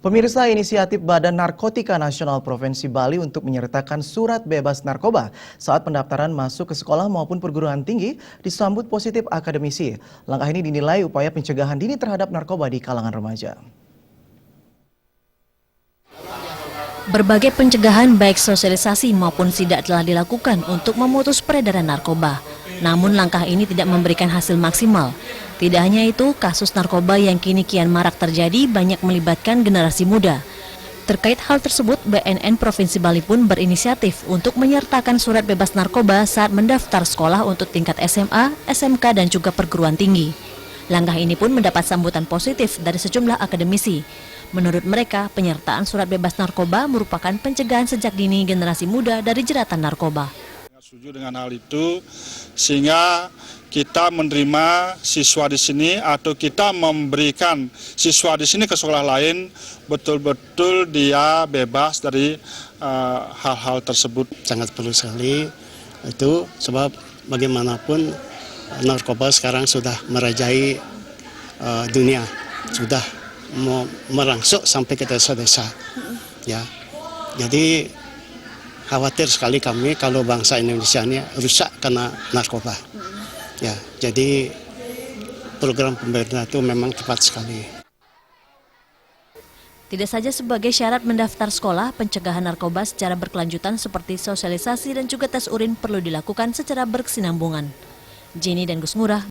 Pemirsa, inisiatif Badan Narkotika Nasional Provinsi Bali untuk menyertakan surat bebas narkoba saat pendaftaran masuk ke sekolah maupun perguruan tinggi disambut positif akademisi. Langkah ini dinilai upaya pencegahan dini terhadap narkoba di kalangan remaja. Berbagai pencegahan baik sosialisasi maupun sidak telah dilakukan untuk memutus peredaran narkoba. Namun langkah ini tidak memberikan hasil maksimal. Tidak hanya itu, kasus narkoba yang kini kian marak terjadi banyak melibatkan generasi muda. Terkait hal tersebut, BNN Provinsi Bali pun berinisiatif untuk menyertakan surat bebas narkoba saat mendaftar sekolah untuk tingkat SMA, SMK, dan juga perguruan tinggi. Langkah ini pun mendapat sambutan positif dari sejumlah akademisi. Menurut mereka, penyertaan surat bebas narkoba merupakan pencegahan sejak dini generasi muda dari jeratan narkoba. Setuju dengan hal itu, sehingga kita menerima siswa di sini atau kita memberikan siswa di sini ke sekolah lain betul-betul dia bebas dari hal-hal tersebut. Sangat perlu sekali itu, sebab bagaimanapun narkoba sekarang sudah merajai dunia, sudah merangsuk sampai ke desa-desa. Ya, jadi khawatir sekali kami kalau bangsa Indonesia ini rusak karena narkoba. Ya, jadi program pemerintah itu memang tepat sekali. Tidak saja sebagai syarat mendaftar sekolah, pencegahan narkoba secara berkelanjutan seperti sosialisasi dan juga tes urin perlu dilakukan secara berkesinambungan. Jenny dan Gus Ngurah.